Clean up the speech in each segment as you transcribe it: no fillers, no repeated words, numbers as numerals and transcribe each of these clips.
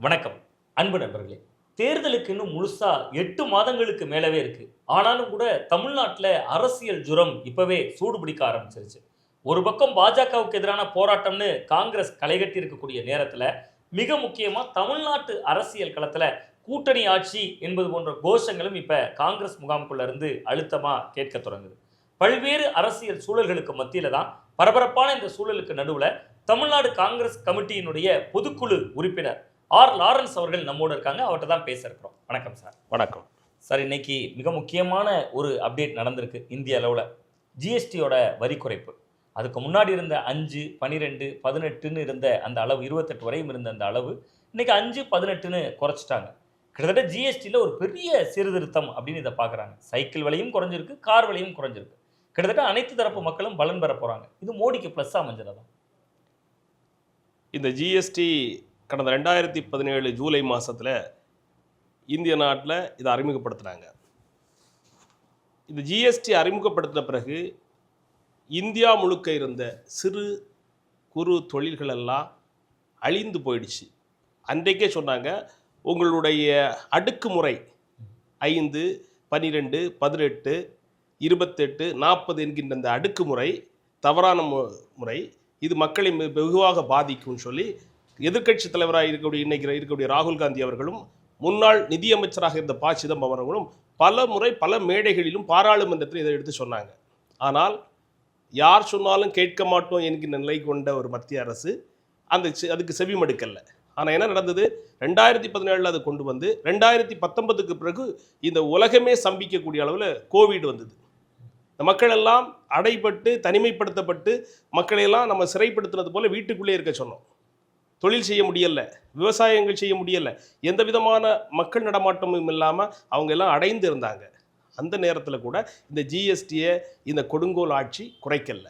வணக்கம் அன்பு நண்பர்களே. தேர்தலுக்கு இன்னும் முழுசா 8 மாதங்களுக்கு மேலவே இருக்கு. ஆனாலும் கூட தமிழ்நாட்டில் அரசியல் ஜுரம் இப்பவே சூடு பிடிக்க ஆரம்பிச்சிருச்சு. ஒரு பக்கம் பாஜகவுக்கு எதிரான போராட்டம்னு காங்கிரஸ் களைகட்டி இருக்கக்கூடிய நேரத்தில் மிக முக்கியமா தமிழ்நாட்டு அரசியல் களத்தில் கூட்டணி ஆட்சி என்பது போன்ற கோஷங்களும் இப்ப காங்கிரஸ் முகாமுக்குள்ள இருந்து அழுத்தமா கேட்க தொடங்குது. பல்வேறு அரசியல் சூழல்களுக்கு மத்தியில தான் பரபரப்பான இந்த சூழலுக்கு நடுவுல தமிழ்நாடு காங்கிரஸ் கமிட்டியினுடைய பொதுக்குழு உறுப்பினர் லாரன்ஸ் அவர்கள் நம்மோடு இருக்காங்க. அவர்கிட்ட தான் பேச இருக்கிறோம். வணக்கம் சார். வணக்கம் சார். இன்னைக்கு மிக முக்கியமான ஒரு அப்டேட் நடந்திருக்கு இந்திய அளவில். ஜிஎஸ்டியோட வரி குறைப்பு. அதுக்கு முன்னாடி இருந்த 5, 12, 18ன்னு இருந்த அந்த அளவு, 28 வரையும் இருந்த அந்த அளவு இன்னைக்கு 5, 18ன்னு குறைச்சிட்டாங்க. கிட்டத்தட்ட ஜிஎஸ்டியில் ஒரு பெரிய சீர்திருத்தம் அப்படின்னு இதை பார்க்குறாங்க. சைக்கிள் விலையும் குறைஞ்சிருக்கு, கார் விலையும் குறைஞ்சிருக்கு. கிட்டத்தட்ட அனைத்து தரப்பு மக்களும் பலன் பெற போகிறாங்க. இது மோடிக்கு ப்ளஸ்ஸாக அமைஞ்சிடதா? இந்த ஜிஎஸ்டி கடந்த 2017 ஜூலை மாதத்தில் இந்திய நாட்டில் இதை அறிமுகப்படுத்தினாங்க. இந்த ஜிஎஸ்டி அறிமுகப்படுத்தின பிறகு இந்தியா முழுக்க இருந்த சிறு குறு தொழில்கள் எல்லாம் அழிந்து போயிடுச்சு. அன்றைக்கே சொன்னாங்க, உங்களுடைய அடுக்குமுறை 5, 12, 18, 28, 40 என்கின்ற இந்த அடுக்குமுறை தவறான முறை, இது மக்களை வெகுவாக பாதிக்கும்னு சொல்லி எதிர்க்கட்சி தலைவராக இருக்கக்கூடிய ராகுல் காந்தி அவர்களும் முன்னாள் நிதியமைச்சராக இருந்த ப. சிதம்பரம் அவர்களும் பல முறை பல மேடைகளிலும் பாராளுமன்றத்தில் இதை எடுத்து சொன்னாங்க. ஆனால் யார் சொன்னாலும் கேட்க மாட்டோம் என்கின்ற நிலை கொண்ட ஒரு மத்திய அரசு அதுக்கு செவிமடுக்கல. ஆனால் என்ன நடந்தது? 2017 அது கொண்டு வந்து 2019க்கு பிறகு இந்த உலகமே சம்பிக்கக்கூடிய அளவில் கோவிட் வந்தது. இந்த மக்கள் எல்லாம் அடைபட்டு தனிமைப்படுத்தப்பட்டு மக்களையெல்லாம் நம்ம சிறைப்படுத்தினது போல வீட்டுக்குள்ளே இருக்க சொன்னோம். தொழில் செய்ய முடியலை, விவசாயங்கள் செய்ய முடியலை, எந்த விதமான மக்கள் நடமாட்டமும் இல்லாமல் அவங்க எல்லாம் அடைந்து இருந்தாங்க. அந்த நேரத்தில் கூட இந்த ஜிஎஸ்டியை இந்த கொடுங்கோல் ஆட்சி குறைக்கல.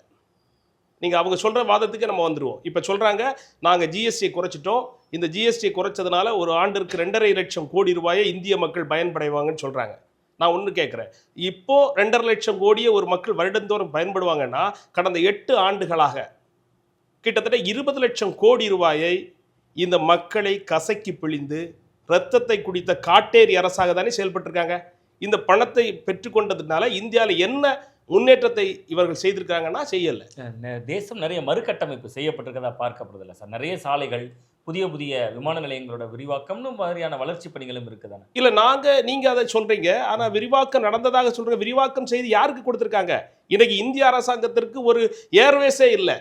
நீங்கள் அவங்க சொல்கிற வாதத்துக்கு நம்ம வந்துடுவோம். இப்போ சொல்கிறாங்க, நாங்கள் ஜிஎஸ்டியை குறைச்சிட்டோம், இந்த ஜிஎஸ்டியை குறைச்சதுனால ஒரு ஆண்டிற்கு 2.5 லட்சம் கோடி ரூபாயை இந்திய மக்கள் பயன்படைவாங்கன்னு சொல்கிறாங்க. நான் ஒன்று கேட்குறேன், இப்போது 2.5 லட்சம் கோடியை ஒரு மக்கள் வருடந்தோறும் பயன்படுவாங்கன்னா கடந்த 8 ஆண்டுகளாக கிட்டத்தட்ட 20 லட்சம் கோடி ரூபாயை இந்த மக்களை கசக்கி பிழிந்து இரத்தத்தை குடித்த காட்டேரி அரசாக தானே செயல்பட்டிருக்காங்க. இந்த பணத்தை பெற்றுக்கொண்டதுனால இந்தியாவில் என்ன முன்னேற்றத்தை இவர்கள் செய்திருக்காங்கன்னா செய்யலை. தேசம் நிறைய மறுகட்டமைப்பு செய்யப்பட்டிருக்கதா பார்க்கப்படுதில்லை சார். நிறைய சாலைகள், புதிய புதிய விமான நிலையங்களோட விரிவாக்கம்னு மாதிரியான வளர்ச்சி பணிகளும் இருக்குதானே? இல்லை, நீங்கள் அதை சொல்கிறீங்க, ஆனால் விரிவாக்கம் நடந்ததாக சொல்கிறீங்க. விரிவாக்கம் செய்து யாருக்கு கொடுத்துருக்காங்க? இன்னைக்கு இந்திய அரசாங்கத்திற்கு ஒரு ஏர்வேஸே இல்லை.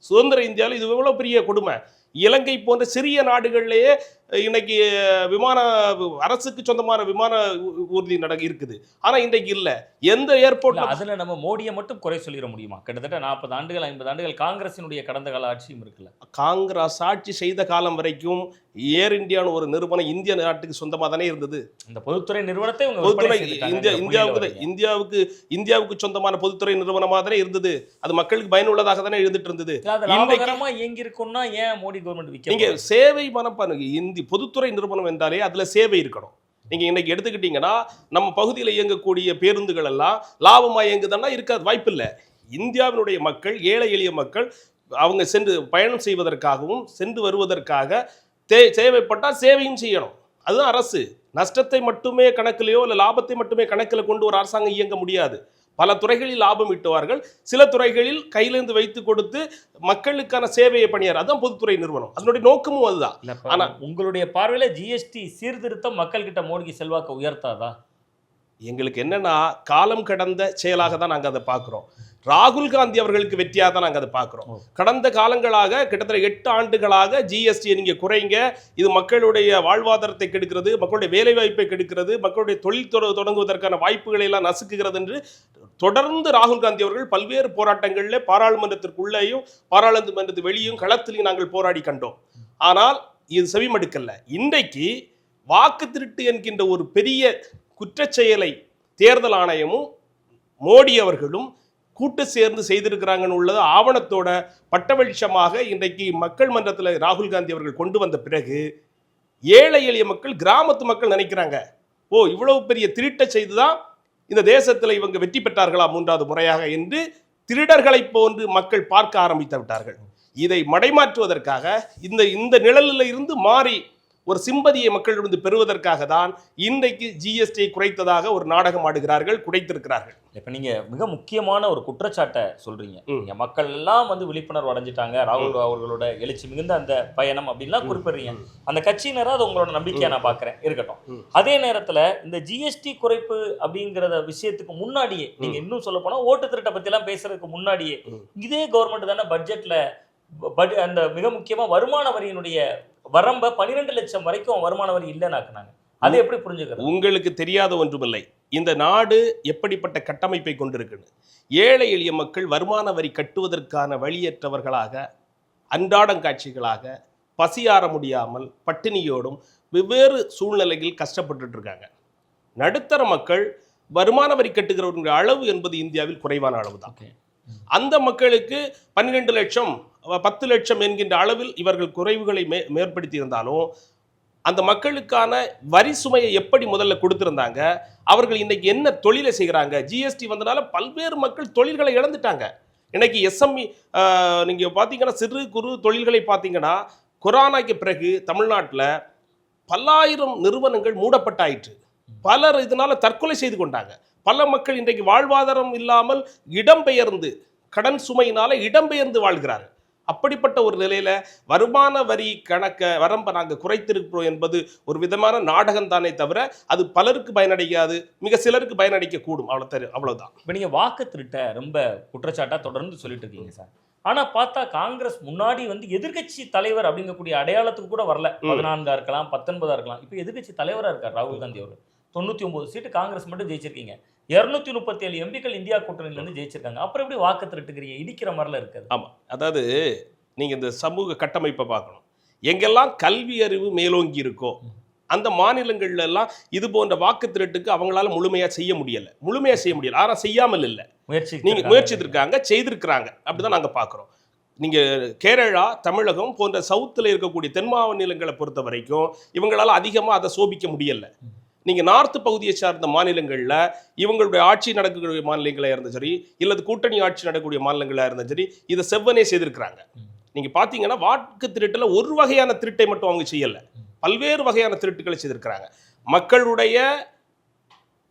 சுதந்திர இந்தியாவில் இது எவ்வளோ பெரிய கொடுமை. இலங்கை போன்ற சிறிய நாடுகளிலேயே இன்னைக்கு அரசுக்கு சொந்தமான விமான ஊர்தி இருக்குது. ஆனால் இன்றைக்கு இல்லை. எந்த ஏர்போர்ட்? அதில் நம்ம மோடியை மட்டும் குறை சொல்லிட முடியுமா? கிட்டத்தட்ட 40 ஆண்டுகள் 50 ஆண்டுகள் காங்கிரசினுடைய கடந்த கால ஆட்சியும் இருக்குல்ல. காங்கிரஸ் ஆட்சி செய்த காலம் வரைக்கும் ஏர் இந்தியான்னு ஒரு நிறுவனம் இந்திய நாட்டுக்கு சொந்தமாக தானே இருந்தது. இந்த பொதுத்துறை நிறுவனத்தை இந்தியாவுக்கு சொந்தமான பொதுத்துறை நிறுவனமாக தானே இருந்தது. அது மக்களுக்கு பயனுள்ளதாக தானே இருந்துட்டு இருந்தது. இயங்கி இருக்கும்னா ஏன் மோடி கவர்மெண்ட் நீங்க சேவை மனப்பான்மை? பொதுத்துறை நிறுவனம் என்றாலே அதுல சேவை இருக்கணும். நீங்க இன்னைக்கு எடுத்துக்கிட்டீங்கன்னா நம்ம பகுதியில் இயங்கக்கூடிய பேருந்துகள் எல்லாம் லாபமா இயங்குதுன்னா இருக்காது, வாய்ப்பு இல்லை. இந்தியாவினுடைய மக்கள், ஏழை எளிய மக்கள், அவங்க சென்று பயணம் செய்வதற்காகவும் சென்று வருவதற்காக தேவைப்பட்டால் சேவையும் செய்யணும். அதுதான் அரசு. நஷ்டத்தை மட்டுமே கணக்கிலேயோ இல்லை லாபத்தை மட்டுமே கணக்கில் கொண்டு ஒரு அரசாங்கம் இயங்க முடியாது. பல துறைகளில் லாபம் ஈட்டுவார்கள், சில துறைகளில் கையிலிருந்து வைத்து கொடுத்து மக்களுக்கான சேவையை பணியார். அதுதான் பொதுத்துறை நிறுவனம். அதனுடைய நோக்கமும் அதுதான். ஆனால் உங்களுடைய பார்வையில் ஜிஎஸ்டி சீர்திருத்தம் மக்கள் கிட்ட மோடிக்கு செல்வாக்க உயர்த்தாதா? எங்களுக்கு என்னன்னா, காலம் கடந்த செயலாக தான் நாங்கள் அதை பார்க்குறோம். ராகுல் காந்தி அவர்களுக்கு வெற்றியாக தான் நாங்கள் அதை பார்க்குறோம். கடந்த காலங்களாக கிட்டத்தட்ட 8 ஆண்டுகளாக ஜிஎஸ்டியை நீங்கள் குறைங்க, இது மக்களுடைய வாழ்வாதாரத்தை கெடுக்கிறது, மக்களுடைய வேலைவாய்ப்பை கெடுக்கிறது, மக்களுடைய தொழில் தொடங்குவதற்கான வாய்ப்புகளை எல்லாம் நசுக்குகிறது என்று தொடர்ந்து ராகுல் காந்தி அவர்கள் பல்வேறு போராட்டங்களில் பாராளுமன்றத்திற்குள்ளேயும் பாராளுமன்றத்து வெளியும் களத்திலையும் நாங்கள் போராடி கண்டோம். ஆனால் இது செவிமடுக்கல்ல. இன்றைக்கு வாக்கு திருட்டு என்கின்ற ஒரு பெரிய குற்றச்செயலை தேர்தல் ஆணையமும் மோடி அவர்களும் கூட்டு சேர்ந்து செய்திருக்கிறாங்கன்னு உள்ளது ஆவணத்தோட பட்டவெளிச்சமாக இன்றைக்கு மக்கள் மன்றத்தில் ராகுல் காந்தி அவர்கள் கொண்டு வந்த பிறகு ஏழை எளிய மக்கள், கிராமத்து மக்கள் நினைக்கிறாங்க, ஓ இவ்வளவு பெரிய திருட்டை செய்துதான் இந்த தேசத்தில் இவங்க வெற்றி பெற்றார்களா 3வது முறையாக என்று திருடர்களை போன்று மக்கள் பார்க்க ஆரம்பித்து விட்டார்கள். இதை மடைமாற்றுவதற்காக இந்த நிழலில் இருந்து மாறி ஒரு சிம்பதியை மக்களிடம் பெறுவதற்காக தான் இன்றைக்கு ஜிஎஸ்டியை குறைத்ததாக ஒரு நாடகம் ஆடுகிறார்கள், குறைத்திருக்கிறார்கள். இப்ப நீங்க மிக முக்கியமான ஒரு குற்றச்சாட்டை சொல்றீங்க. நீங்க மக்கள் எல்லாம் வந்து விழிப்புணர்வு அடைஞ்சிட்டாங்க, ராகுல் அவர்களோட எழுச்சி மிகுந்த அந்த பயணம் அப்படின்லாம் குறிப்பிடுறீங்க. அந்த கட்சியினரா அது உங்களோட நம்பிக்கையா நான் பாக்குறேன், இருக்கட்டும். அதே நேரத்துல இந்த ஜிஎஸ்டி குறைப்பு அப்படிங்கிற விஷயத்துக்கு முன்னாடியே, நீங்க இன்னும் சொல்ல போனா ஓட்டு திருட்டை பத்தி எல்லாம் பேசுறதுக்கு முன்னாடியே இதே கவர்மெண்ட் தானே பட்ஜெட்ல அந்த மிக முக்கியமா வருமான வரியினுடைய வரம்ப 12 லட்சம் வரைக்கும் வருமான வரி இல்லைன்னாக்குனாங்க. அதை எப்படி புரிஞ்சுக்கிறது? உங்களுக்கு தெரியாத ஒன்றுமில்லை, இந்த நாடு எப்படிப்பட்ட கட்டமைப்பை கொண்டிருக்குன்னு. ஏழை எளிய மக்கள் வருமான வரி கட்டுவதற்கான வழியற்றவர்களாக, அன்றாடங்காட்சிகளாக, பசியாற முடியாமல் பட்டினியோடும் வெவ்வேறு சூழ்நிலைகளில் கஷ்டப்பட்டு இருக்காங்க. நடுத்தர மக்கள் வருமான வரி கட்டுகிறவர்களுடைய அளவு என்பது இந்தியாவில் குறைவான அளவு தான். அந்த மக்களுக்கு 12 லட்சம் 10 லட்சம் என்கின்ற அளவில் இவர்கள் குறைவுகளை மேற்படுத்தி இருந்தாலும் அந்த மக்களுக்கான வரி சுமையை எப்படி முதல்ல கொடுத்திருந்தாங்க, அவர்கள் இன்னைக்கு என்ன தொழிலை செய்கிறாங்க. ஜிஎஸ்டி வந்தனால பல்வேறு மக்கள் தொழில்களை இழந்துட்டாங்க. இன்னைக்கு எஸ்எம்இ நீங்க பாத்தீங்கன்னா சிறு குறு தொழில்களை பார்த்தீங்கன்னா கொரோனாக்கு பிறகு தமிழ்நாட்டில் பல்லாயிரம் நிறுவனங்கள் மூடப்பட்டாயிற்று. பலர் இதனால தற்கொலை செய்து கொண்டாங்க. பல மக்கள் இன்றைக்கு வாழ்வாதாரம் இல்லாமல் இடம்பெயர்ந்து, கடன் சுமையினால இடம்பெயர்ந்து வாழ்கிறார்கள். அப்படிப்பட்ட ஒரு நிலையில வருமான வரி வரம்பை நாங்கள் குறைத்திருக்கிறோம் என்பது ஒரு விதமான நாடகம் தானே தவிர அது பலருக்கு பயனடையாது, மிக சிலருக்கு பயனடைக்க கூடும். அவ்வளவுதான். இப்போ நீங்க வாக்கு திருட்ட ரொம்ப குற்றச்சாட்டா தொடர்ந்து சொல்லிட்டு இருக்கீங்க சார். ஆனா பார்த்தா காங்கிரஸ் முன்னாடி வந்து எதிர்க்கட்சி தலைவர் அப்படிங்கக்கூடிய அடையாளத்துக்கு கூட வரல. 14 இருக்கலாம், 19 இருக்கலாம். இப்போ எதிர்க்கட்சி தலைவரா இருக்கார் ராகுல் காந்தி அவர். 99 சீட்டு காங்கிரஸ் மட்டும் ஜெயிச்சிருக்கீங்க. 237 எம்பிக்கள் இந்தியா கூட்டணியில இருந்து ஜெயிச்சிருக்காங்க. அப்புறம் எப்படி வாக்கு திருட்டுக்கிறீங்க? இடிக்கிற மாதிரில இருக்குது. ஆமா, அதாவது நீங்க இந்த சமூக கட்டமைப்பை பார்க்கணும். எங்கெல்லாம் கல்வி அறிவு மேலோங்கி இருக்கோ அந்த மாநிலங்கள்ல எல்லாம் இது போன்ற வாக்கு திருட்டுக்கு அவங்களால முழுமையா செய்ய முடியல. ஆனா செய்யாமல் இல்லை, நீங்க முயற்சித்திருக்காங்க, செய்திருக்கிறாங்க. அப்படிதான் நாங்க பார்க்கிறோம். நீங்க கேரளா, தமிழகம் போன்ற சவுத்தில் இருக்கக்கூடிய தென் மாநிலங்களை பொறுத்த வரைக்கும் இவங்களால அதிகமா அதை சோபிக்க முடியல. நீங்க நார்த் பகுதியை சார்ந்த மாநிலங்கள்ல இவங்களுடைய ஆட்சி நடக்கக்கூடிய மாநிலங்களா இருந்தாலும் சரி, இல்லது கூட்டணி ஆட்சி நடக்கக்கூடிய மாநிலங்களா இருந்தாலும் சரி, இதை செவ்வனே செய்திருக்கிறாங்க. நீங்க பாத்தீங்கன்னா வாக்கு திருட்டுல ஒரு வகையான திருட்டை மட்டும் அவங்க செய்யல, பல்வேறு வகையான திருட்டுகளை செய்திருக்கிறாங்க. மக்களுடைய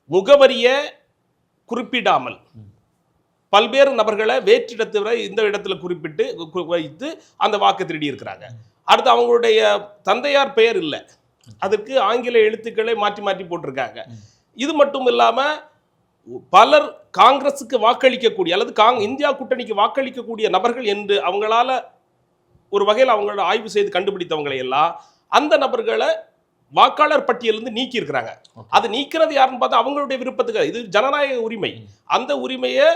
முகவரியை குறிப்பிடாமல் பல்வேறு நபர்களை வேற்றிடத்தை இந்த இடத்துல குறிப்பிட்டு வைத்து அந்த வாக்கு திருடி இருக்கிறாங்க. அடுத்து அவங்களுடைய தந்தையார் பெயர் இல்லை, அதற்கு ஆங்கில எழுத்துக்களை மாற்றி மாற்றி போட்டிருக்காங்க. இது மட்டும் இல்லாம பலர் காங்கிரஸுக்கு வாக்களிக்கக்கூடிய அல்லது இந்தியா கூட்டணிக்கு வாக்களிக்கக்கூடிய நபர்கள் என்று அவங்களால ஒரு வகையில் அவங்களோட ஆய்வு செய்து கண்டுபிடித்தவங்களை எல்லாம் அந்த நபர்களை வாக்காளர் பட்டியலிருந்து நீக்கி இருக்கிறாங்க. அது நீக்கிறது யாருன்னு பார்த்தா அவங்களுடைய விருப்பத்துக்கு, இது ஜனநாயக உரிமை. அந்த உரிமையை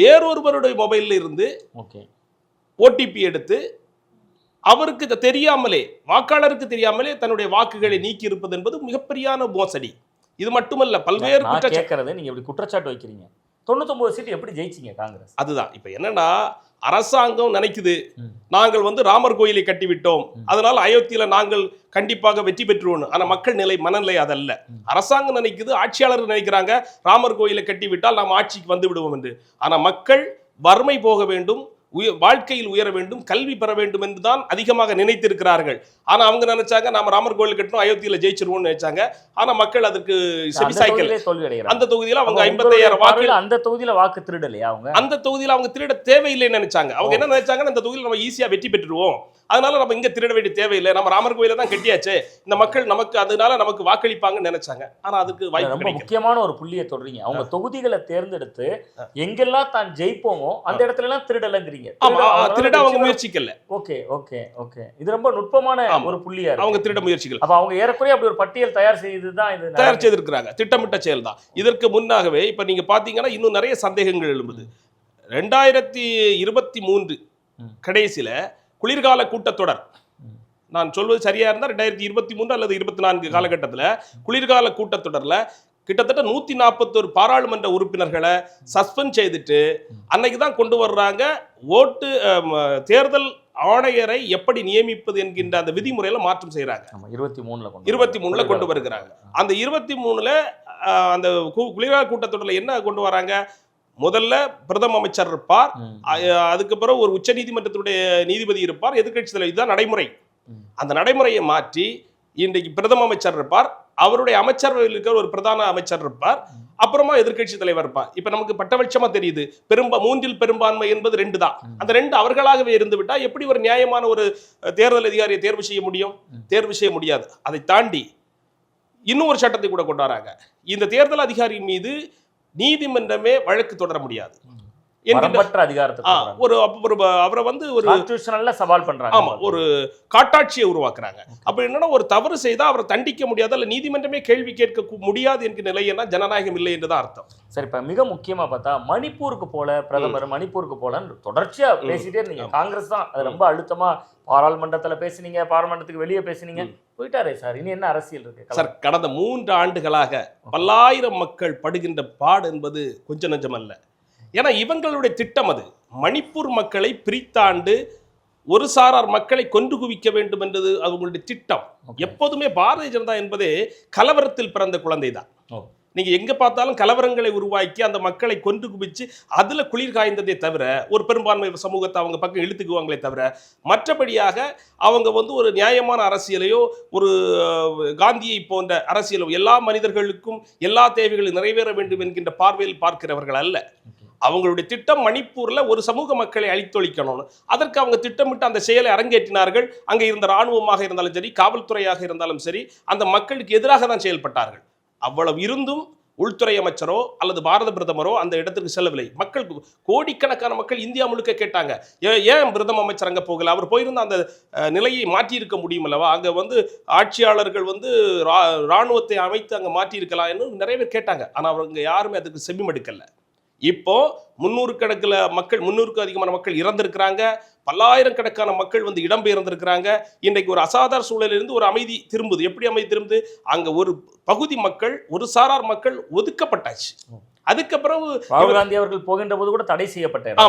வேறொருவருடைய மொபைல்ல இருந்து ஓடிபி எடுத்து அவருக்கு தெரியாமலே, வாக்காளருக்கு தெரியாமலே தன்னுடைய வாக்குகளை நீக்கி இருப்பது என்பது மிகப்பெரிய மோசடி. இது மட்டுமல்ல, பல்வேறு கேட்கறது நீங்க இப்படி குற்றச்சாட்டு வைக்கிறீங்க. 99 சீட்டு எப்படி ஜெயிச்சீங்க காங்கிரஸ்? அதுதான் இப்ப என்னன்னா, அரசாங்கம் நினைக்குது நாங்கள் ராமர் கோயிலை கட்டிவிட்டோம், அதனால அயோத்தியில நாங்கள் கண்டிப்பாக வெற்றி பெற்றுவோம். ஆனா மக்கள் மனநிலை அதல்ல. அரசாங்கம் நினைக்குது, ஆட்சியாளர்கள் நினைக்கிறாங்க ராமர் கோயிலை கட்டிவிட்டால் நாம் ஆட்சிக்கு வந்து விடுவோம் என்று. ஆனா மக்கள் வறுமை போக வேண்டும், வாழ்க்கையில் உயர வேண்டும், கல்வி பெற வேண்டும் என்றுதான் அதிகமாக நினைத்திருக்கிறார்கள். ஆனா அவங்க நினைச்சாங்க நாம ராமர் கோயில் கட்டணும், அயோத்தியில ஜெயிச்சிருவோம்னு நினைச்சாங்க. ஆனா மக்கள் அதுக்கு செவிசாய்க்கல. அந்த தொகுதியில அவங்க 55,000 வாக்கு, அந்த தொகுதியில வாக்கு திருடலையா அவங்க? அந்த தொகுதியில அவங்க திருட தேவையில்லைன்னு நினைச்சாங்க. அவங்க என்ன நினைச்சாங்கன்னா, இந்த தொகுதியில நம்ம ஈஸியா வெற்றி பெற்றுருவோம், அதனால நம்ம இங்க திருட வேண்டிய தேவையில்லை, நம்ம ராமர் கோயில தான் கட்டியாச்சு, இந்த மக்கள் நமக்கு அதனால நமக்கு வாக்களிப்பாங்கன்னு நினைச்சாங்க. ஆனா அதுக்கு வாய்ப்பு ரொம்ப முக்கியமான ஒரு புள்ளியை தொடறீங்க. அவங்க தொகுதிகளை தேர்ந்தெடுத்து எங்கெல்லாம் தான் ஜெயிப்போமோ அந்த இடத்துல எல்லாம் திருடலங்கிறீங்க. திருட அவங்க முயற்சிக்கல. ஓகே ஓகே ஓகே, இது ரொம்ப நுட்பமான ஒரு புள்ளியா. அவங்க திருட முயற்சிக்கல. அப்ப அவங்க ஏறக்குறைய அப்படி ஒரு பட்டியல் தயார் செய்துதான் இது தயார் செய்திருக்கிறாங்க. திட்டமிட்ட செயல் தான். இதற்கு முன்னாகவே இப்ப நீங்க பாத்தீங்கன்னா இன்னும் நிறைய சந்தேகங்கள் எழும்புது. 2023 கடைசியில குளிர்கால கூட்டத்தொடர், நான் சொல்வது சரியா இருந்தா 2023 அல்லது 24 காலகட்டத்தில் குளிர்கால கூட்டத்தொடர்ல கிட்டத்தட்ட 141 பாராளுமன்ற உறுப்பினர்களை சஸ்பெண்ட் செய்துட்டு அன்னைக்கு தான் கொண்டு வர்றாங்க ஓட்டு தேர்தல் ஆணையரை எப்படி நியமிப்பது என்கின்ற அந்த விதிமுறையில மாற்றம் செய்யறாங்க. 23ல கொண்டு வருகிறாங்க. அந்த 23ல அந்த குளிர்கால கூட்டத்தொடர்ல என்ன கொண்டு வராங்க, முதல்ல பிரதம அமைச்சர் இருப்பார், அதுக்கு பிறகு ஒரு உச்ச நீதிமன்றத்துடைய நீதிபதி இருப்பார், எதிர்கட்சி தலைவர். இதுதான் நடைமுறை. அந்த நடைமுறையை மாற்றி இன்றைக்கு பிரதம அமைச்சர் இருப்பார், அவருடைய அமைச்சரவையில் இருக்கிற ஒரு பிரதான அமைச்சர் இருப்பார், அப்புறமா எதிர்க்கட்சி தலைவர் இருப்பார். இப்ப நமக்கு பட்டபட்சமா தெரியுது, மூன்றில் பெரும்பான்மை என்பது 2 தான். அந்த 2 அவர்களாகவே இருந்து விட்டா எப்படி ஒரு நியாயமான ஒரு தேர்தல் அதிகாரியை தேர்வு செய்ய முடியும்? தேர்வு செய்ய முடியாது. அதை தாண்டி இன்னும் ஒரு சட்டத்தை கூட கொண்டு வராங்க. இந்த தேர்தல் அதிகாரி மீது நீதிமன்றமே வழக்கு தொடர முடியாது. அவரை வந்து ஒரு சவால் பண்றாங்க. ஆமா, ஒரு காட்டாட்சியை உருவாக்குறாங்க. அப்ப என்னன்னா, ஒரு தவறு செய்தா அவரை தண்டிக்க முடியாது, அல்ல நீதிமன்றமே கேள்வி கேட்க முடியாது என்கிற நிலையெல்லாம் ஜனநாயகம் இல்லை என்றுதான் அர்த்தம். சரி, இப்ப மிக முக்கியமா பார்த்தா மணிப்பூருக்கு போல பிரதமர் மணிப்பூருக்கு போலன்னு தொடர்ச்சியா பேசிட்டே இருந்தீங்க. காங்கிரஸ் தான் அது ரொம்ப அழுத்தமா பாராளுமன்றத்துல பேசினீங்க, பாராளுமன்றத்துக்கு வெளியே பேசினீங்க, போயிட்டாரே சார். இனி என்ன அரசியல் இருக்கு சார்? கடந்த 3 ஆண்டுகளாக பல்லாயிரம் மக்கள் படுகின்ற பாடு என்பது கொஞ்சம் நஞ்சமல்ல. ஏன்னா இவங்களுடைய திட்டம் அது. மணிப்பூர் மக்களை பிரித்தாண்டு ஒரு சாரார் மக்களை கொன்று குவிக்க வேண்டும் என்பது அவங்களுடைய திட்டம். எப்போதுமே பாரதிய ஜனதா என்பதே கலவரத்தில் பிறந்த குழந்தை தான். நீங்க எங்க பார்த்தாலும் கலவரங்களை உருவாக்கி அந்த மக்களை கொன்று குவிச்சு அதுல குளிர் காய்ந்ததே தவிர, ஒரு பெரும்பான்மை சமூகத்தை அவங்க பக்கம் இழுத்துக்குவாங்களே தவிர, மற்றபடியாக அவங்க வந்து ஒரு நியாயமான அரசியலையோ ஒரு காந்தியை போன்ற அரசியலோ எல்லா மனிதர்களுக்கும் எல்லா தேவைகளும் நிறைவேற வேண்டும் என்கின்ற பார்வையில் பார்க்கிறவர்கள் அல்ல. அவங்களுடைய திட்டம் மணிப்பூர்ல ஒரு சமூக மக்களை அழித்தொழிக்கணும். அதற்கு அவங்க திட்டமிட்டு அந்த செயலை அரங்கேற்றினார்கள். அங்கே இருந்த இராணுவமாக இருந்தாலும் சரி, காவல்துறையாக இருந்தாலும் சரி, அந்த மக்களுக்கு எதிராக தான் செயல்பட்டார்கள். அவ்வளவு இருந்தும் உள்துறை அமைச்சரோ அல்லது பாரத பிரதமரோ அந்த இடத்துக்கு செல்லவில்லை. மக்கள், கோடிக்கணக்கான மக்கள் இந்தியா முழுக்க கேட்டாங்க, ஏன் பிரதம அமைச்சர் அங்கே போகல? அவர் போயிருந்த அந்த நிலையை மாற்றி இருக்க முடியும் அல்லவா? அங்கே வந்து ஆட்சியாளர்கள் வந்து இராணுவத்தை அமைத்து அங்கே மாற்றி இருக்கலாம் என்று நிறைய பேர் கேட்டாங்க. ஆனால் அவங்க யாருமே அதுக்கு செவிமடுக்கல. இப்போ 300க்கும் அதிகமான மக்கள் இறந்திருக்கிறாங்க. பல்லாயிரக்கணக்கான மக்கள் வந்து இடம்பெயர்ந்திருக்கிறாங்க. இன்றைக்கு ஒரு அசாதாரண சூழலிலிருந்து ஒரு அமைதி திரும்புது. எப்படி அமைதி திரும்புது? அங்க ஒரு பகுதி மக்கள், ஒரு சாரார் மக்கள் ஒதுக்கப்பட்டாச்சு. அதுக்கப்புறம் ராகுல் காந்தி அவர்கள் போகின்ற போது கூட தடை செய்யப்பட்டார்.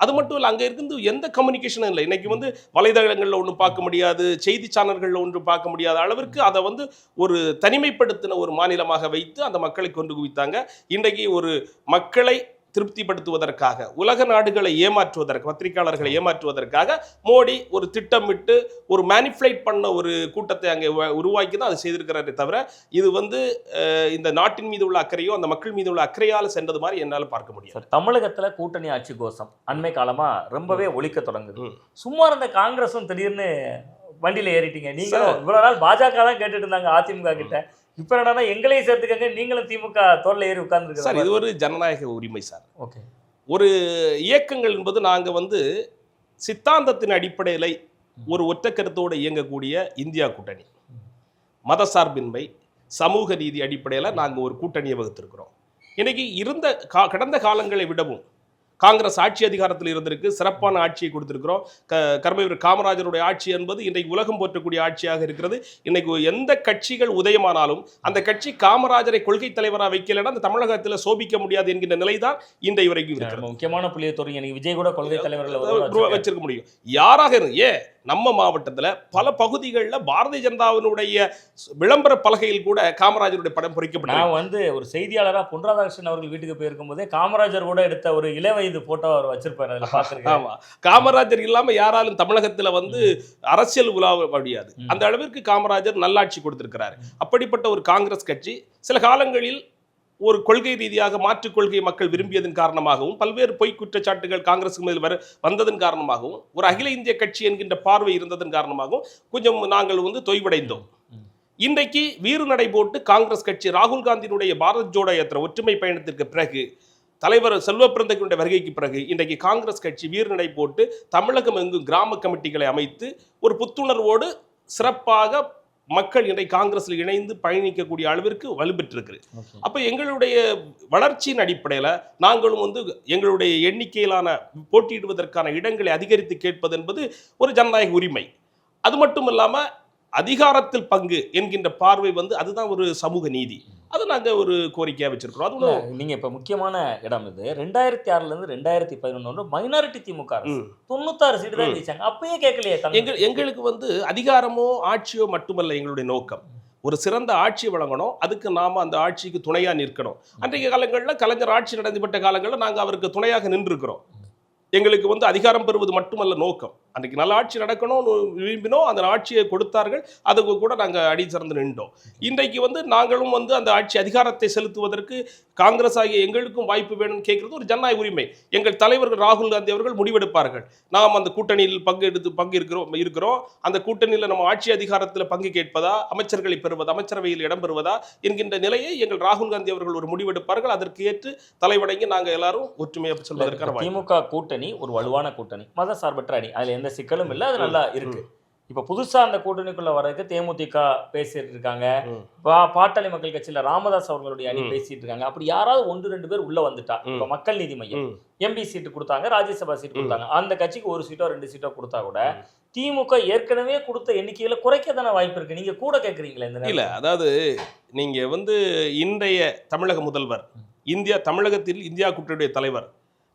அது மட்டும் இல்ல, அங்க இருந்து எந்த கம்யூனிகேஷனும் இல்லை. இன்னைக்கு வந்து வலைதளங்கள்ல ஒன்றும் பார்க்க முடியாது, செய்தி சேனல்கள்ல ஒன்றும் பார்க்க முடியாத அளவிற்கு அதை வந்து ஒரு தனிமைப்படுத்தின ஒரு மாநிலமாக வைத்து அந்த மக்களை கொண்டு குவித்தாங்க. இன்றைக்கு ஒரு மக்களை திருப்திப்படுத்துவதற்காக, உலக நாடுகளை ஏமாற்றுவதற்கு, பத்திரிகையாளர்களை ஏமாற்றுவதற்காக மோடி ஒரு திட்டமிட்டு ஒரு மேனிஃபுலேட் பண்ண ஒரு கூட்டத்தை அங்கே உருவாக்கி தான் அதை செய்திருக்கிறாரே தவிர, இது வந்து இந்த நாட்டின் மீது உள்ள அக்கறையோ அந்த மக்கள் மீது உள்ள அக்கறையால் சென்றது மாதிரி என்னால் பார்க்க முடியும். தமிழகத்துல கூட்டணி ஆட்சி கோஷம் அண்மை காலமா ரொம்பவே ஒலிக்க தொடங்குது. சும்மா இருந்த காங்கிரஸும் திடீர்னு வண்டியில ஏறிட்டீங்க. நீங்க இவ்வளவு நாள் பாஜக தான் கேட்டுட்டு இருந்தாங்க அதிமுக கிட்ட, இப்ப என்னன்னா எங்களையும் சேர்த்துக்கங்க, நீங்களும் திமுக தோல்ல ஏறி உட்கார்ந்து சார். இது ஒரு ஜனநாயக உரிமை சார். ஓகே, ஒரு இயக்கங்கள் என்பது நாங்க வந்து சித்தாந்தத்தின் அடிப்படையில் ஒரு ஒற்றை கருத்தோடு இயங்கக்கூடிய இந்தியா கூட்டணி, மதசார்பின்மை, சமூக நீதி அடிப்படையில் நாங்கள் ஒரு கூட்டணியை வகுத்திருக்கிறோம். இன்னைக்கு கடந்த காலங்களை விடவும் காங்கிரஸ் ஆட்சி அதிகாரத்தில் இருந்திருக்கு, சிறப்பான ஆட்சியை கொடுத்திருக்கிறோம். கர்மவீரர் காமராஜருடைய ஆட்சி என்பது இன்றைக்கு உலகம் போற்றக்கூடிய ஆட்சியாக இருக்கிறது. இன்னைக்கு எந்த கட்சிகள் உதயமானாலும் அந்த கட்சி காமராஜரை கொள்கை தலைவராக வைக்கலைன்னா அந்த தமிழகத்தில் சோபிக்க முடியாது என்கின்ற நிலைதான் இன்றைய வரைக்கும் இருக்கிறது. முக்கியமான புள்ளியை தொடங்கி விஜய் கூட கொள்கை தலைவர்கள் வச்சிருக்க முடியும். யாராக இருந்து நம்ம மாவட்டத்தில் பல பகுதிகளில் பாரதிய ஜனதாவினுடைய விளம்பர பலகையில் கூட காமராஜருடைய படம் பொறிக்கப்பட்டது. நான் வந்து ஒரு செய்தியாளராக பொன் ராதாகிருஷ்ணன் அவர்கள் வீட்டுக்கு போயிருக்கும் போதே காமராஜர் கூட எடுத்த ஒரு இளவயது போட்டோ அவர் வச்சிருப்பாரு. அதில் பார்த்துருக்கேன். ஆமா, காமராஜர் இல்லாம யாராலும் தமிழகத்துல வந்து அரசியல் உலாவ முடியாது. அந்த அளவிற்கு காமராஜர் நல்லாட்சி கொடுத்திருக்கிறாரு. அப்படிப்பட்ட ஒரு காங்கிரஸ் கட்சி சில காலங்களில் ஒரு கொள்கை ரீதியாக மாற்றுக் கொள்கை மக்கள் விரும்பியதன் காரணமாகவும், பல்வேறு பொய் குற்றச்சாட்டுகள் காங்கிரஸுக்கு மேல் வந்ததன் காரணமாகவும், ஒரு அகில இந்திய கட்சி என்கின்ற பார்வை இருந்ததன் காரணமாகவும் கொஞ்சம் நாங்கள் வந்து தொய்வடைந்தோம். இன்றைக்கு வீறு நடை போட்டு காங்கிரஸ் கட்சி ராகுல் காந்தியினுடைய பாரத் ஜோடோ யாத்திரை ஒற்றுமை பயணத்திற்கு பிறகு, தலைவர் செல்வப்பிரந்தைக்குடைய வருகைக்கு பிறகு இன்றைக்கு காங்கிரஸ் கட்சி வீறுநடை போட்டு தமிழகம் எங்கும் கிராம கமிட்டிகளை அமைத்து ஒரு புத்துணர்வோடு சிறப்பாக மக்கள் இன்றைக்கு காங்கிரஸில் இணைந்து பயணிக்கக்கூடிய அளவிற்கு வலுப்பெற்றிருக்கு. அப்போ எங்களுடைய வளர்ச்சியின் அடிப்படையில் நாங்களும் வந்து எங்களுடைய எண்ணிக்கையிலான போட்டியிடுவதற்கான இடங்களை அதிகரித்து கேட்பது என்பது ஒரு ஜனநாயக உரிமை. அது மட்டும் இல்லாமல் அதிகாரத்தில் பங்கு என்கின்ற பார்வை வந்து அதுதான் ஒரு சமூக நீதி. அது நாங்கள் ஒரு கோரிக்கையாக வச்சிருக்கிறோம். அது நீங்கள் இப்போ முக்கியமான இடம் இது. 2006 2011 மைனாரிட்டி திமுக 96 சீட்டு தான் ஜெயிச்சாங்க. அப்பயே கேட்கலையே. எங்களுக்கு வந்து அதிகாரமோ ஆட்சியோ மட்டுமல்ல எங்களுடைய நோக்கம். ஒரு சிறந்த ஆட்சி வழங்கணும், அதுக்கு நாம அந்த ஆட்சிக்கு துணையாக நிற்கணும். அன்றைய காலங்களில் கலைஞர் ஆட்சி நடந்துபட்ட காலங்களில் நாங்கள் அவருக்கு துணையாக நின்றுருக்கிறோம். எங்களுக்கு வந்து அதிகாரம் பெறுவது மட்டுமல்ல நோக்கம். அன்றைக்கு நல்ல ஆட்சி நடக்கணும்னு விரும்பினோம், அந்த ஆட்சியை கொடுத்தார்கள், அதுக்கு கூட நாங்கள் அடி சிறந்து நின்றோம். இன்றைக்கு வந்து நாங்களும் வந்து அந்த ஆட்சி அதிகாரத்தை செலுத்துவதற்கு காங்கிரஸ் ஆகிய எங்களுக்கும் வாய்ப்பு வேணும்னு கேட்கறது ஒரு ஜனநாயக உரிமை. எங்கள் தலைவர்கள் ராகுல் காந்தி அவர்கள் முடிவெடுப்பார்கள். நாம் அந்த கூட்டணியில் இருக்கிறோம், அந்த கூட்டணியில் நம்ம ஆட்சி அதிகாரத்தில் பங்கு கேட்பதா, அமைச்சர்களை பெறுவதா, அமைச்சரவையில் இடம் பெறுவதா என்கின்ற நிலையை எங்கள் ராகுல் காந்தி அவர்கள் ஒரு முடிவெடுப்பார்கள். அதற்கு ஏற்று தலைவணங்கி நாங்கள் எல்லாரும் ஒற்றுமையாக செல்வதற்கான திமுக கூட்டணி ஒரு வலுவான கூட்டணி, மத சார்பற்ற அணி, அதுல எந்த சிக்கலும் இல்லை, அது நல்லா இருக்கு. இப்ப புதுசா அந்த கூட்டணிக்குள்ள வர்றதுக்கு தேமுதிக பேசிட்டு இருக்காங்க, பாட்டாளி மக்கள் கட்சியில ராமதாஸ் அவர்களுடைய அணி பேசிட்டு இருக்காங்க. அப்படி யாராவது 1-2 பேர் உள்ள வந்துட்டா, இப்ப மக்கள் நீதி மையம் எம்பி சீட்டு கொடுத்தாங்க, ராஜ்யசபா சீட்டு கொடுத்தாங்க, அந்த கட்சிக்கு 1 சீட்டோ 2 சீட்டோ கொடுத்தா கூட திமுக ஏற்கனவே கொடுத்த எண்ணிக்கையில குறைக்க தானே வாய்ப்பு இருக்கு. நீங்க கூட கேட்கறீங்களா இந்த இல்ல? அதாவது நீங்க வந்து இன்றைய தமிழக முதல்வர், தமிழகத்தில் இந்தியா கூட்டணியுடைய தலைவர்,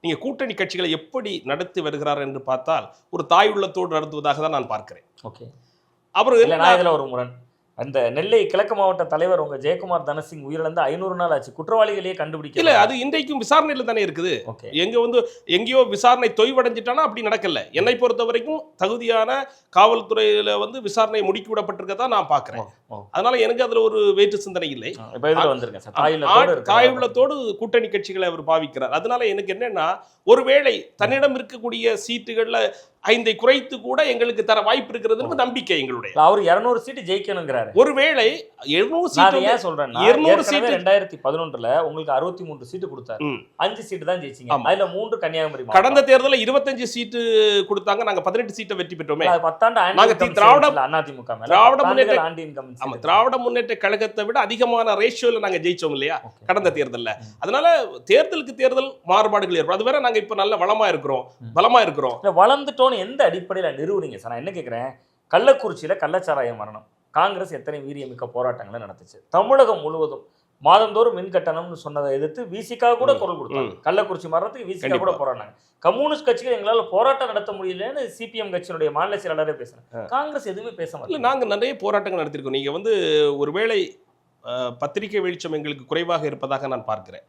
நீங்க கூட்டணி கட்சிகளை எப்படி நடத்தி வருகிறார் என்று பார்த்தால் ஒரு தாய் உள்ளத்தோடு நடத்துவதாக தான் நான் பார்க்கிறேன். ஓகே, அப்புறம் இதுல ஒரு முரண். அந்த நெல்லை கிழக்கு மாவட்ட தலைவர் உங்க ஜெயக்குமார் தனசிங் உயிரிழந்து 500 நாள் ஆச்சு, குற்றவாளிகளையே கண்டுபிடிக்கல. இல்ல, அது இன்றைக்கும் விசாரணையில தானே இருக்குது. எங்க வந்து எங்கேயோ விசாரணை தொய்வடைஞ்சிட்டானா அப்படி நடக்கல. என்னை பொறுத்த வரைக்கும் தகுதியான காவல்துறையில வந்து விசாரணை முடுக்கி விடப்பட்டிருக்கதான் நான் பாக்குறேன். அதனால எனக்கு அதுல ஒரு வேற்று சிந்தனை இல்லை. தாய் உள்ளத்தோடு கூட்டணி கட்சிகளை அவர் பாவிக்கிறார். அதனால எனக்கு என்னன்னா, ஒருவேளை தன்னிடம் இருக்கக்கூடிய சீட்டுகள்ல 5 குறைத்து கூட எங்களுக்கு தர வாய்ப்பு இருக்கிறது நம்பிக்கை எங்களுடைய. அவர் 200 சீட்டு ஜெயிக்கணுங்கிறாரு. ஒருவேளை 200 சீட்டு ஏன் சொல்றேன், 200 சீட்டு 2011ல உங்களுக்கு 63 சீட்டு கொடுத்தாரு, 5 சீட்டு தான் ஜெயிச்சீங்க, அதுல 3 கன்னியாகுமரி. கடந்த தேர்தலில் 25 சீட்டு கொடுத்தாங்க, நாங்க 18 சீட்டை வெற்றி பெற்றோமே. திராவிட முன்னேற்ற கழகத்தை விட அதிகமான ரேஷியோல நாங்க ஜெயிச்சோம் இல்லையா கடந்த தேர்தல்ல. அதனால தேர்தலுக்கு தேர்தல் மாறுபாடுகள் ஏற்படும். அது வேற, நாங்க இப்ப நல்ல வளமா இருக்கிறோம், பலமா இருக்கிறோம். வளர்ந்துட்டோம் எந்த அடிப்படையில நிறுவுறீங்க சார்? நான் என்ன கேட்கிறேன், கள்ளக்குறிச்சியில கள்ளச்சாராயம் மரணம், காங்கிரஸ் எத்தனை வீரியமிக்க போராட்டங்களை நடத்துச்சு, தமிழகம் முழுவதும் மாதந்தோறும் மின் கட்டணம்னு சொன்னதை எதிர்த்து விசிகா கூட குரல் கொடுத்தாங்க, கள்ளக்குறிச்சி மரணத்துக்கு விசிகா கூட போராடினாங்க. கம்யூனிஸ்ட் கட்சிகள் எங்களால போராட்டம் நடத்த முடியலன்னு சிபிஎம் கட்சியினுடைய மாநில செயலாளரே பேசுறாங்க. காங்கிரஸ் எதுவுமே பேச மாட்டேங்குது. நாங்க நிறைய போராட்டங்கள் நடத்திருக்கோம். நீங்க வந்து ஒருவேளை பத்திரிகை வெளிச்சம் எங்களுக்கு குறைவாக இருப்பதாக நான் பார்க்கிறேன்.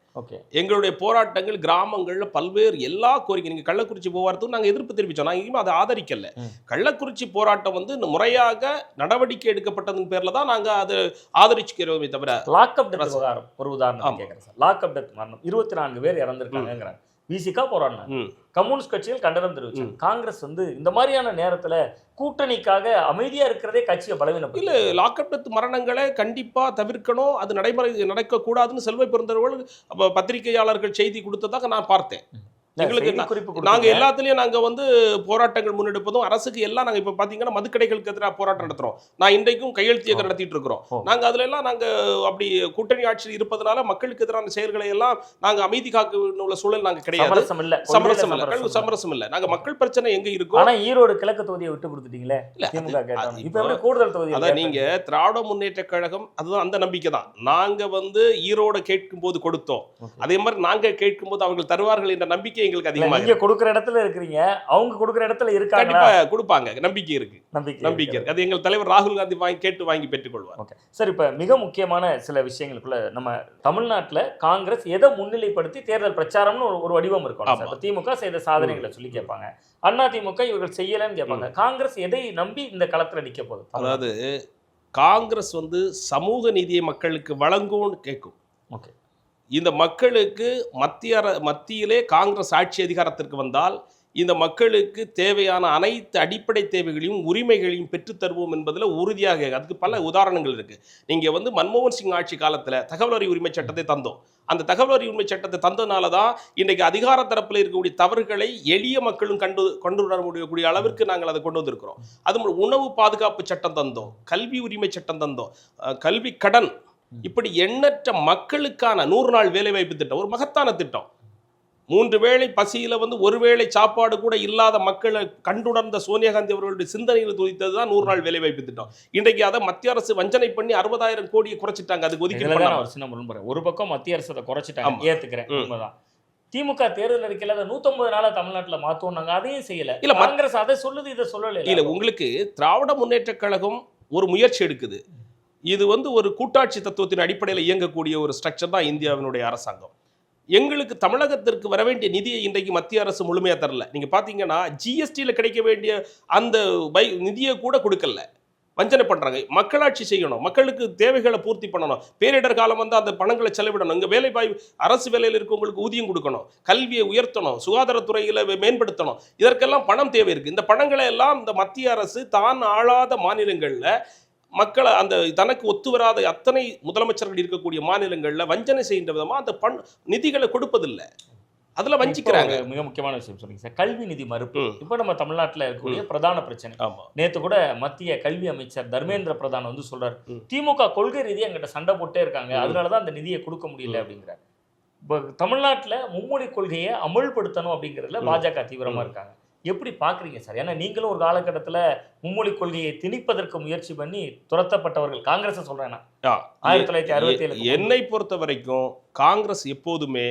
எங்களுடைய போராட்டங்கள் கிராமங்கள்ல பல்வேறு எல்லா கோரிக்கை, நீங்க கள்ளக்குறிச்சி போராட்டத்துக்கு நாங்க எதிர்ப்பு தெரிவிச்சோம், நாங்க எங்கேயுமே அதை ஆதரிக்கல. கள்ளக்குறிச்சி போராட்டம் வந்து முறையாக நடவடிக்கை எடுக்கப்பட்டதன் பேர்ல தான் நாங்க அதை ஆதரிச்சுக்கிறோமே தவிர. லாக்அப் டெத் விவகாரம் ஒரு உதாரணம் கேட்கிறேன் சார். லாக்அப் டெத் மரணம் 24 பேர் இறந்திருக்காங்கிறாங்க, விசிகா போராடினாங்க, கம்யூனிஸ்ட் கட்சிகள் கண்டனம் தெரிவிச்சாங்க. காங்கிரஸ் வந்து இந்த மாதிரியான நேரத்துல கூட்டணிக்காக அமைதியா இருக்கிறதே கட்சியை பலவீனம். இல்ல, லாக்அப் டெத் மரணங்களை கண்டிப்பா தவிர்க்கணும், அது நடைமுறை நடக்க கூடாதுன்னு செல்வ பெருந்தவர்கள் பத்திரிகையாளர்கள் செய்தி கொடுத்ததாக நான் பார்த்தேன். எங்களுக்கு நாங்க எல்லாத்துலயும் நாங்க வந்து போராட்டங்கள் முன்னெடுப்பதும் அரசுக்கு எல்லாம் நாங்க இப்ப பாத்தீங்கன்னா மதுக்கடைகளுக்கு எதிராக போராட்டம் நடத்துறோம். நான் இன்றைக்கும் கையெழுத்து இயக்கம் நடத்திட்டு இருக்கிறோம். நாங்க அதுல எல்லாம் நாங்க அப்படி கூட்டணி ஆட்சியில் இருப்பதனால மக்களுக்கு எதிரான செயல்களை எல்லாம் நாங்க அமைதி காக்க உள்ள சூழல் நாங்க கிடையாது. சமரசம் இல்ல. நாங்க மக்கள் பிரச்சனை எங்க இருக்கும். ஆனா ஈரோடு கிழக்கு தொகுதியை விட்டு கொடுத்துட்டீங்களே, கூடுதல் தொகுதி. அதான் நீங்க திராவிட முன்னேற்ற கழகம், அதுதான் அந்த நம்பிக்கை தான். நாங்க வந்து ஈரோடு கேட்கும் போது கொடுத்தோம், அதே மாதிரி நாங்க கேட்கும் போது அவர்கள் தருவார்கள் என்ற நம்பிக்கை எங்களுக்கு அதிகமாக. நீங்க கொடுக்கிற இடத்துல இருக்கிறீங்க, அவங்க கொடுக்கிற இடத்துல இருக்காங்க, கண்டிப்பா கொடுப்பாங்க, நம்பிக்கை இருக்கு. அது எங்கள் தலைவர் ராகுல் காந்தி கேட்டு வாங்கி பெற்றுக் கொள்வார். ஓகே சார், இப்ப மிக முக்கியமான சில விஷயங்களுக்குள்ள நம்ம தமிழ்நாட்டுல காங்கிரஸ் எதை முன்னிலைப்படுத்தி தேர்தல் பிரச்சாரம்னு ஒரு வடிவம் இருக்கும். திமுக செய்த சாதனைகளை சொல்லி கேட்பாங்க, அண்ணா திமுக இவர்கள் செய்யலன்னு கேட்பாங்க. காங்கிரஸ் எதை நம்பி இந்த களத்துல நிக்க போகுது? அதாவது காங்கிரஸ் வந்து சமூக நீதியை மக்களுக்கு வழங்கும்னு கேட்கும். ஓகே, இந்த மக்களுக்கு மத்தியிலே காங்கிரஸ் ஆட்சி அதிகாரத்திற்கு வந்தால் இந்த மக்களுக்கு தேவையான அனைத்து அடிப்படை தேவைகளையும் உரிமைகளையும் பெற்றுத்தருவோம் என்பதில் உறுதியாக. அதுக்கு பல உதாரணங்கள் இருக்குது. நீங்கள் வந்து மன்மோகன் சிங் ஆட்சி காலத்தில் தகவல் அறிவு உரிமை சட்டத்தை தந்தோம். அந்த தகவல் அறிவு உரிமை சட்டத்தை தந்ததுனால தான் இன்றைக்கு அதிகார தரப்பில் இருக்கக்கூடிய தவறுகளை எளிய மக்களும் கொண்டு வர முடியக்கூடிய அளவிற்கு நாங்கள் அதை கொண்டு வந்திருக்கிறோம். அது உணவு பாதுகாப்பு சட்டம் தந்தோம், கல்வி உரிமை சட்டம் தந்தோம், கல்வி கடன், இப்படி எண்ணற்ற மக்களுக்கான 100 நாள் வேலைவாய்ப்பு திட்டம், ஒரு மகத்தான திட்டம். 3 வேளை பசியில வந்து ஒரு வேளை சாப்பாடு கூட இல்லாத மக்களை கண்டுணர்ந்த சோனியா காந்தி அவர்களுடைய சிந்தனையில் துதித்தது தான் 100 நாள் வேலைவாய்ப்பு திட்டம். இன்றைக்கு அதை மத்திய அரசு வஞ்சனை பண்ணி 60,000 கோடியை குறைச்சிட்டாங்க. அதுக்கு ஒதுக்கி ஒரு பக்கம் மத்திய அரசு அதை குறைச்சிட்டாங்க, ஏத்துக்கிறேன், உண்மைதான். திமுக தேர்தல் அறிக்கையில 150 நாளா தமிழ்நாட்டில் மாத்தோம்னாங்க, அதையும் செய்யல. இல்ல, காங்கிரஸ் அதை சொல்லுது, இதை சொல்லல. இல்ல, உங்களுக்கு திராவிட முன்னேற்ற கழகம் ஒரு முயற்சி எடுக்குது. இது வந்து ஒரு கூட்டாட்சி தத்துவத்தின் அடிப்படையில் இயங்கக்கூடிய ஒரு ஸ்ட்ரக்சர் தான் இந்தியாவினுடைய அரசாங்கம். எங்களுக்கு தமிழகத்திற்கு வர வேண்டிய நிதியை இன்றைக்கு மத்திய அரசு முழுமையாக தரல. நீங்கள் பார்த்தீங்கன்னா ஜிஎஸ்டியில் கிடைக்க வேண்டிய அந்த நிதியை கூட கொடுக்கல, வஞ்சனை பண்ணுறாங்க. மக்களாட்சி செய்யணும், மக்களுக்கு தேவைகளை பூர்த்தி பண்ணணும், பேரிடர் காலம் வந்து அந்த பணங்களை செலவிடணும், இங்கே வேலை அரசு வேலையில் இருக்கவங்களுக்கு ஊதியம் கொடுக்கணும், கல்வியை உயர்த்தணும், சுகாதாரத்துறையில் மேம்படுத்தணும், இதற்கெல்லாம் பணம் தேவை இருக்குது. இந்த பணங்களை எல்லாம் இந்த மத்திய அரசு தான் ஆளாத மாநிலங்களில் மக்களை அந்த தனக்கு ஒத்து வராத அத்தனை முதலமைச்சர்கள் இருக்கக்கூடிய மாநிலங்களில் வஞ்சனை செய்கின்ற விதமாக அந்த நிதிகளை கொடுப்பதில்லை, அதில் வஞ்சிக்கிறாங்க. மிக முக்கியமான விஷயம் சொன்னீங்க சார், கல்வி நிதி மறுப்பு. இப்போ நம்ம தமிழ்நாட்டில் இருக்கக்கூடிய பிரதான பிரச்சனை. நேற்று கூட மத்திய கல்வி அமைச்சர் தர்மேந்திர பிரதான் வந்து சொல்றாரு, திமுக கொள்கை ரீதியாக எங்கிட்ட சண்டை போட்டே இருக்காங்க, அதனாலதான் அந்த நிதியை கொடுக்க முடியல அப்படிங்கிறார். இப்போ தமிழ்நாட்டில் மும்மொழி கொள்கையை அமல்படுத்தணும் அப்படிங்கிறதுல பாஜக தீவிரமா இருக்காங்க. எப்படி பாக்குறீங்க சார்? ஏன்னா நீங்களும் ஒரு காலகட்டத்தில் மும்மொழி கொள்கையை திணிப்பதற்கு முயற்சி பண்ணி துரத்தப்பட்டவர்கள். காங்கிரஸ் சொல்றேன் 1967. என்னை பொறுத்த வரைக்கும் காங்கிரஸ் எப்போதுமே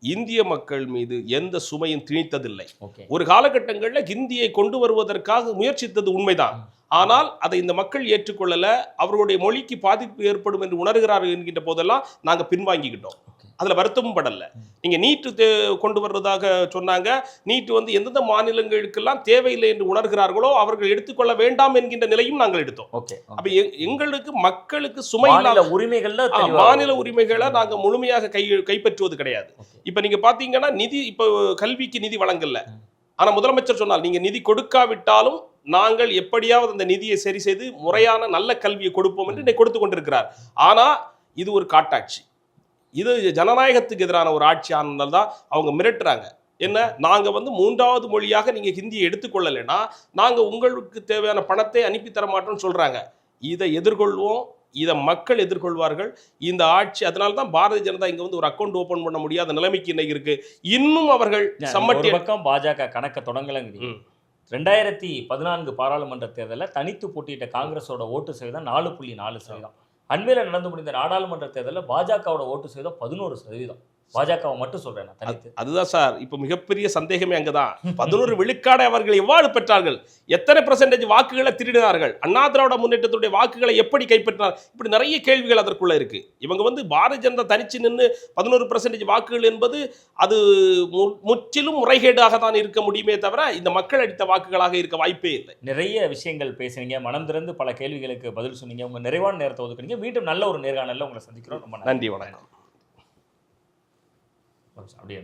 இந்திய மக்கள் மீது எந்த சுமையும் திணித்ததில்லை. ஒரு காலகட்டங்களில் ஹிந்தியை கொண்டு வருவதற்காக முயற்சித்தது உண்மைதான். ஆனால் அதை இந்த மக்கள் ஏற்றுக்கொள்ளல, அவர்களுடைய மொழிக்கு பாதிப்பு ஏற்படும் என்று உணர்கிறார்கள் என்கின்ற போதெல்லாம் நாங்கள் பின்வாங்கிக்கிட்டோம். அதில் வருத்தமும் படலை. நீங்கள் நீட்டு கொண்டு வர்றதாக சொன்னாங்க. நீட்டு வந்து எந்தெந்த மாநிலங்களுக்கெல்லாம் தேவையில்லை என்று உணர்கிறார்களோ அவர்கள் எடுத்துக்கொள்ள வேண்டாம் என்கின்ற நிலையும் நாங்கள் எடுத்தோம். அப்ப எங்களுக்கு மக்களுக்கு சுமை இல்லாத மாநில உரிமைகளை நாங்கள் முழுமையாக கைப்பற்றுவது கிடையாது. இப்ப நீங்க பாத்தீங்கன்னா நிதி, இப்போ கல்விக்கு நிதி வழங்கல, ஆனா முதலமைச்சர் சொன்னால் நீங்க நிதி கொடுக்காவிட்டாலும் நாங்கள் எப்படியாவது அந்த நிதியை சரி செய்து முறையான நல்ல கல்வியை கொடுப்போம் என்று கொடுத்து கொண்டிருக்கிறார். ஆனா இது ஒரு காட்டாட்சி, இது ஜனநாயகத்துக்கு எதிரான ஒரு ஆட்சி ஆனதால் தான் அவங்க மிரட்டுறாங்க. என்ன, நாங்கள் வந்து மூன்றாவது மொழியாக நீங்கள் ஹிந்தியை எடுத்துக்கொள்ளலைன்னா நாங்கள் உங்களுக்கு தேவையான பணத்தை அனுப்பி தர மாட்டோம்னு சொல்கிறாங்க. இதை எதிர்கொள்வோம், இதை மக்கள் எதிர்கொள்வார்கள். இந்த ஆட்சி, அதனால தான் பாரதிய ஜனதா இங்கே வந்து ஒரு அக்கௌண்ட் ஓப்பன் பண்ண முடியாத நிலைமைக்கு இன்னைக்கு இருக்கு. இன்னும் அவர்கள் சம்மட்டி பக்கம் பாஜக கணக்க தொடங்கலங்க. 2014 பாராளுமன்ற தேர்தலில் தனித்து போட்டியிட்ட காங்கிரஸோட ஓட்டு சதவீதம் 4.4%. அண்மையில் நடந்து முடிந்த நாடாளுமன்ற தேர்தலில் பாஜகவோட ஓட்டு சதவீதம் 11%. பாஜகவை மட்டும் சொல்றேன். அதுதான் சார் இப்போ மிகப்பெரிய சந்தேகமே அங்கதான். 11 விழுக்காடை அவர்கள் எவ்வாறு பெற்றார்கள்? எத்தனை % வாக்குகளை திருடினார்கள்? அண்ணா திராவிட முன்னேற்றத்துடைய வாக்குகளை எப்படி கைப்பற்றினார்? இப்படி நிறைய கேள்விகள் அதற்குள்ள இருக்கு. இவங்க வந்து பாரதிய ஜனதா தனிச்சு நின்று 11% வாக்குகள் என்பது அது முற்றிலும் முறைகேடாக தான் இருக்க முடியுமே தவிர இந்த மக்கள் அளித்த வாக்குகளாக இருக்க வாய்ப்பே இல்லை. நிறைய விஷயங்கள் பேசுனீங்க, மனம் திறந்து பல கேள்விகளுக்கு பதில் சொன்னீங்க. உங்க நிறைவான நேரத்தை ஒதுக்குனீங்க. மீண்டும் நல்ல ஒரு நேர்காணல்ல உங்களை சந்திக்கிறோம். ரொம்ப நன்றி, வணக்கம். அப்படியே